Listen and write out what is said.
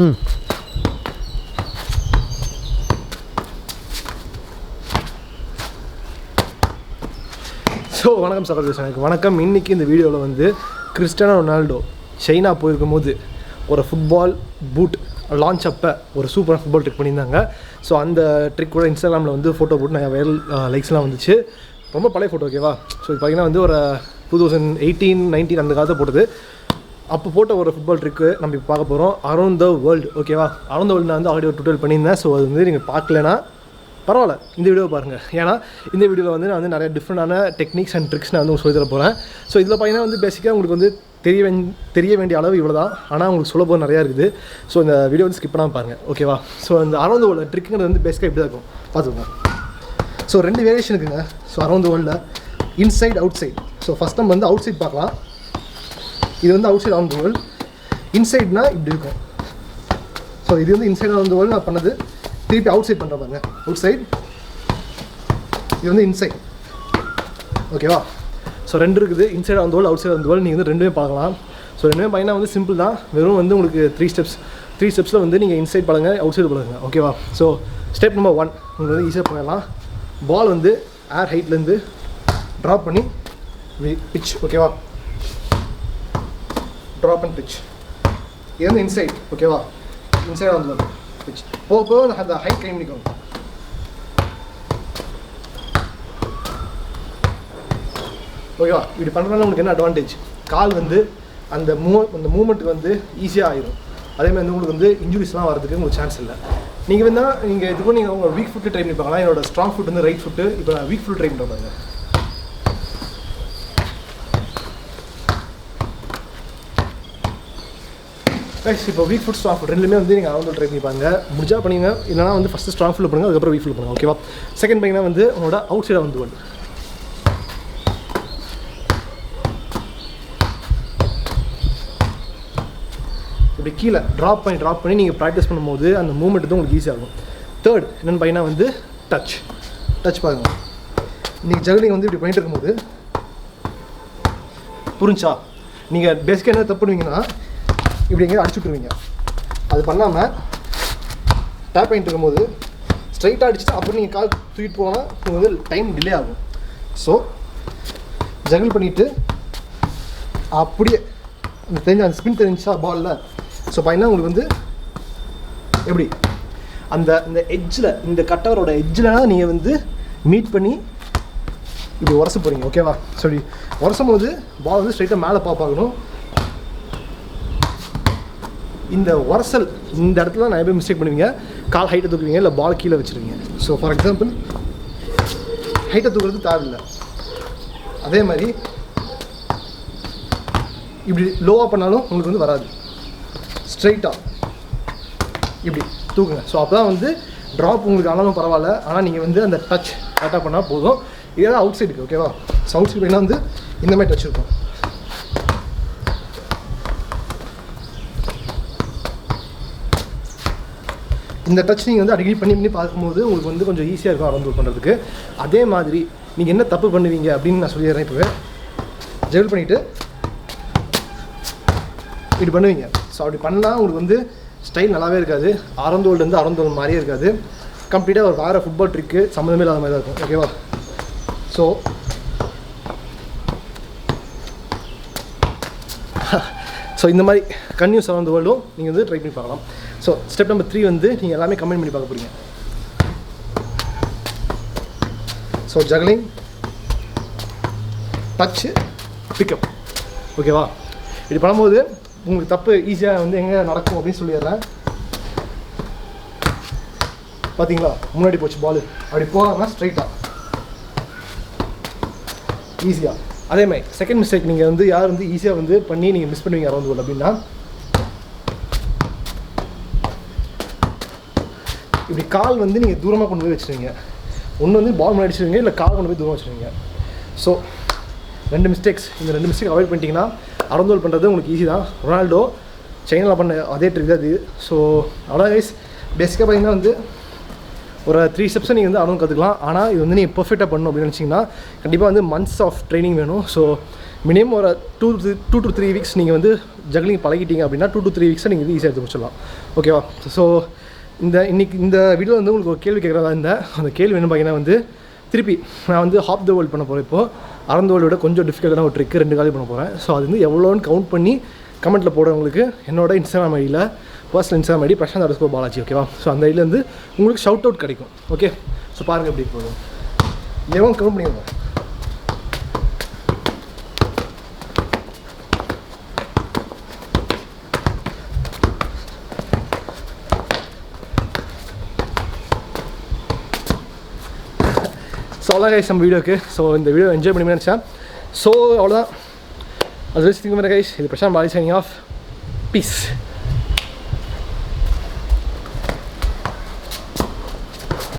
So வணக்கம் சகோதரர், எனக்கு வணக்கம். இன்றைக்கி இந்த வீடியோவில் வந்து கிறிஸ்டியானோ ரொனால்டோ சைனா போயிருக்கும்போது ஒரு ஃபுட்பால் பூட் லான்ச் அப்போ ஒரு சூப்பரான ஃபுட்பால் ட்ரிக் பண்ணியிருந்தாங்க. ஸோ அந்த ட்ரிக் கூட இன்ஸ்டாகிராமில் வந்து ஃபோட்டோ போட்டு நிறைய வைரல் லைக்ஸ்லாம் வந்துச்சு. ரொம்ப பழைய ஃபோட்டோ, ஓகேவா? ஸோ இது பார்த்திங்கன்னா வந்து ஒரு 2018-19 அந்த காலத்தை போட்டது. அப்போ போட்ட ஒரு ஃபுட்பால் ட்ரிக்கு நம்ம இப்போ பார்க்க போகிறோம். அரௌண்ட் த வேர்ல்டு, ஓகேவா? அரௌண்ட் த வேர்ல்டு நான் வந்து ஆடியோ டுட்டோரியல் பண்ணியிருந்தேன். ஸோ அது வந்து நீங்கள் பார்க்கலன்னா பரவாயில்ல, இந்த வீடியோவை பாருங்கள். ஏன்னா இந்த வீடியோவில் வந்து நான் வந்து நிறைய டிஃப்ரெண்டான டெக்னிக்ஸ் அண்ட் ட்ரிக்ஸ் நான் வந்து உங்களுக்கு சொல்லி தர போகிறேன். ஸோ இதில் பார்த்தீங்கன்னா வந்து பேசிக்காக உங்களுக்கு வந்து தெரிய வேண்டிய அளவு இவ்வளோ தான். ஆனால் உங்களுக்கு சொல்ல போது நிறையா இருக்குது. ஸோ இந்த வீடியோ வந்து ஸ்கிப் பண்ணாமல் பாருங்கள், ஓகேவா? ஸோ இந்த அரௌண்ட் த வேர்ல்டு ட்ரிக்குங்கிறது வந்து பேசிக்காக இப்படி தான் இருக்கும், பார்த்துக்கோங்க. ஸோ 2 வேரியேஷன் இருக்குங்க. ஸோ அரௌண்ட் த வேர்ல்டில் inside outside. So first நம்ம வந்து அவுட் சைட் பார்க்கலாம். இது வந்து outside around the world. இன்சைட்னா இப்படி இருக்கும். ஸோ இது வந்து இன்சைட் அரௌண்ட் த வேர்ல்டு நான் பண்ணது. திருப்பி அவுட் சைட் பண்ணுற பாருங்க, அவுட் சைட். இது வந்து இன்சைட், ஓகேவா? ஸோ 2 இருக்குது, inside around the world, outside around the world. நீங்கள் வந்து 2மே பார்க்கலாம். ஸோ 2மே பார்த்தீங்கன்னா வந்து சிம்பிள் தான். வெறும் வந்து உங்களுக்கு 3 ஸ்டெப்ஸில் வந்து நீங்கள் இன்சைட் பழங்க, அவுட் சைடு பழகுங்க, ஓகேவா? ஸோ ஸ்டெப் நம்பர் 1 உங்களுக்கு வந்து ஈஸியாக பண்ணலாம். பால் வந்து ஏர் ஹைட்லேருந்து ட்ராப் பண்ணி பிச், ஓகேவா? Drop and pitch. இது வந்து இன்சைட், ஓகேவா? Inside around the world pitch. போக அந்த ஹைட் கைம் நிற்கும். ஓகேவா? இப்படி பண்ணுறதுனால உங்களுக்கு என்ன அட்வான்டேஜ்? கால் வந்து அந்த மூமெண்ட்டுக்கு வந்து ஈஸியாக ஆயிடும். அதேமாதிரி வந்து உங்களுக்கு வந்து இன்ஜுரிஸ்லாம் வரதுக்கு உங்களுக்கு சான்ஸ் இல்லை. நீங்கள் வேணால் நீங்கள் இதுக்கும் நீங்கள் உங்கள் வீக் ஃபுட்டு ட்ரை பண்ணி பார்க்கலாம். என்னோட ஸ்ட்ராங் ஃபுட் வந்து ரைட் ஃபுட்டு. இப்போ நான் வீக் ஃபுட் ட்ரை பண்ணுறேன் பாருங்க. இப்போ வீக் ஃபுட், ஸ்ட்ராங் ஃபுட் ரெண்டுமே வந்து நீங்கள் அரௌண்ட் ட்ரை பண்ணி பாருங்க. முடிஞ்சா பண்ணிங்க, இல்லைனா வந்து ஃபஸ்ட்டு ஸ்ட்ராங் ஃபுட் பண்ணுங்கள், அதுக்கப்புறம் வீக் ஃபுட் பண்ணுங்கள், ஓகேவா? செகண்ட் பார்த்தீங்கன்னா வந்து உங்களோட அவுட் சைடாக வந்து வேர்ல்டு. இப்படி கீழே ட்ராப் பண்ணி நீங்கள் ப்ராக்டிஸ் பண்ணும்போது அந்த மூமெண்ட் தான் உங்களுக்கு ஈஸியாகும். தேர்ட் என்னென்னு பார்த்தீங்கன்னா வந்து டச் பாருங்கள். நீங்கள் ஜர்னிங் வந்து இப்படி பண்ணிட்டு இருக்கும்போது புரிஞ்சா, நீங்கள் பேசிக்காக என்ன தப்பு பண்ணுவீங்கன்னா இப்படி எங்கேயும் அடிச்சு விட்ருவீங்க. அது பண்ணாமல் டேப் பண்ணிட்டு இருக்கும்போது ஸ்ட்ரைட்டாக அடிச்சுட்டு அப்புறம் நீங்கள் கால் தூக்கிட்டு போனால் உங்களுக்கு வந்து டைம் டிலே ஆகும். ஸோ ஜங்கிள் பண்ணிவிட்டு அப்படியே அந்த ஸ்பின் தெரிஞ்சா பாலில். ஸோ பார்த்தீங்கன்னா உங்களுக்கு வந்து எப்படி அந்த எட்ஜில், இந்த கட்டவரோட எட்ஜில் நீங்கள் வந்து மீட் பண்ணி இப்படி உரச போகிறீங்க, ஓகேவா? சரி, உரசும் போது பால் வந்து ஸ்ட்ரைட்டாக மேலே பார்க்கணும். இந்த உரசல் இந்த இடத்துல நிறைய பேர் மிஸ்டேக் பண்ணுவீங்க. கால் ஹைட்டை தூக்குவீங்க, இல்லை பால் கீழே வச்சுருவீங்க. ஸோ ஃபார் எக்ஸாம்பிள் ஹைட்டை தூக்குறது தேவையில்லை. அதே மாதிரி இப்படி லோவாக பண்ணாலும் உங்களுக்கு வந்து வராது. ஸ்ட்ரைட்டாக இப்படி தூக்குங்க. ஸோ அப்போ தான் வந்து ட்ராப் உங்களுக்கு ஆனாலும் பரவாயில்ல, ஆனால் நீங்கள் வந்து அந்த டச் கரெக்டாக பண்ணால் போதும். இதே தான் அவுட் சைடுக்கு, ஓகேவா? ஸோ அவுட் சைடு வந்து இந்த மாதிரி டச் இருக்கும். இந்த டச் நீங்கள் வந்து அடிக்கடி பண்ணி பார்க்கும்போது உங்களுக்கு வந்து கொஞ்சம் ஈஸியாக இருக்கும் அரௌண்ட் பண்ணுறதுக்கு. அதே மாதிரி நீங்கள் என்ன தப்பு பண்ணுவீங்க அப்படின்னு நான் சொல்லிடுறேன். இப்போவே ஜெல் பண்ணிவிட்டு இப்படி பண்ணுவீங்க. ஸோ அப்படி பண்ணால் உங்களுக்கு வந்து ஸ்டைல் நல்லாவே இருக்காது. அரௌண்ட் வேர்ல்டு வந்து அரௌண்ட் வேர்ல்டு மாதிரியே இருக்காது. கம்ப்ளீட்டாக ஒரு வேறு ஃபுட்பால் ட்ரிக்கு சம்மந்தமே இல்லாத மாதிரி தான் இருக்கும், ஓகேவா? ஸோ இந்த மாதிரி கன்யூஸ் அரௌண்ட் வேர்ல்டும் நீங்கள் வந்து ட்ரை பண்ணி பார்க்கலாம். ஸோ ஸ்டெப் நம்பர் 3 வந்து நீங்கள் எல்லாமே கமெண்ட் பண்ணி பார்க்க போகிறீங்க. ஸோ ஜக்லிங், டச்சு, பிக்கப், ஓகேவா? இப்படி பண்ணும்போது உங்களுக்கு தப்பு ஈஸியாக வந்து எங்கே நடக்கும் அப்படின்னு சொல்லிடுறேன். பார்த்தீங்களா, முன்னாடி போச்சு பால். அப்படி போகாமல் ஸ்ட்ரைட்டாக ஈஸியாக. அதே மாதிரி செகண்ட் மிஸ்டேக் நீங்கள் வந்து யார் வந்து ஈஸியாக வந்து பண்ணி நீங்கள் மிஸ் பண்ணுவீங்க அரௌண்ட் வேர்ல்டு அப்படின்னா, இப்படி கால் வந்து நீங்கள் தூரமாக கொண்டு போய் வச்சுருவீங்க. ஒன்று வந்து பால் முன்னாடி அடிச்சிருவீங்க, இல்லை கால் கொண்டு போய் தூரம் வச்சுருவீங்க. So 2 mistakes. இந்த 2 மிஸ்டேக் அவாய்ட் பண்ணிட்டீங்கன்னா அரௌண்ட் வேர்ல்டு பண்ணுறது உங்களுக்கு ஈஸி தான். ரொனால்டோ சைனாவில் பண்ண அதே ட்ரிக் தான் இது. ஸோ அதர்வைஸ் பேசிக்காக பார்த்தீங்கன்னா வந்து ஒரு 3 ஸ்டெப்ஸை நீங்கள் வந்து அரௌண்ட் கற்றுக்கலாம். ஆனால் இது வந்து நீங்கள் பர்ஃபெக்டாக பண்ணணும் அப்படின்னு நினச்சிங்கன்னா கண்டிப்பாக வந்து மந்த்ஸ் ஆஃப் ட்ரைனிங் வேணும். ஸோ மினிமம் ஒரு 2 to 3 வீக்ஸ் நீங்கள் வந்து ஜக்லிங் பழகிட்டீங்க அப்படின்னா 2 to 3 வீக்ஸை நீங்கள் இது ஈஸியாக எடுத்து முடிச்சிடலாம். ஓகேவா? ஸோ இன்னைக்கு இந்த வீடியோ வந்து உங்களுக்கு ஒரு கேள்வி கேட்குறதா இருந்தேன். அந்த கேள்வி என்ன பார்த்தீங்கன்னா வந்து திருப்பி நான் வந்து ஹாஃப் த வேர்ல்டு பண்ண போகிறேன். இப்போது அரௌண்ட் த வேர்ல்டு விட கொஞ்சம் டிஃபிகல்ட்டான ஒரு ட்ரிக்கு 2 காலி பண்ண போகிறேன். ஸோ அது வந்து எவ்வளோன்னு கவுண்ட் பண்ணி கமெண்ட்டில் போடுறவங்களுக்கு என்னோட இன்ஸ்டாகிராம் ஐடியில் பர்சனல் இன்ஸ்டாகிராம் ஐடி பிரசாந்த்_பாலாஜி. ஓகேவா? ஸோ அந்த ஐடியிலேருந்து உங்களுக்கு ஷவுட் அவுட் கிடைக்கும். ஓகே, ஸோ பாருங்கள் எப்படி போதும். எவன் கவுண்ட் பண்ணிடுவோம். ஸோ அவ்வளோ கைஸ் நம்ம வீடியோக்கு. ஸோ இந்த வீடியோ என்ஜாய் பண்ணி நினச்சேன். ஸோ அவ்வளோதான். அது வச்சு திங்க கைஸ். இது Prashanth Balaji signing off. Piece.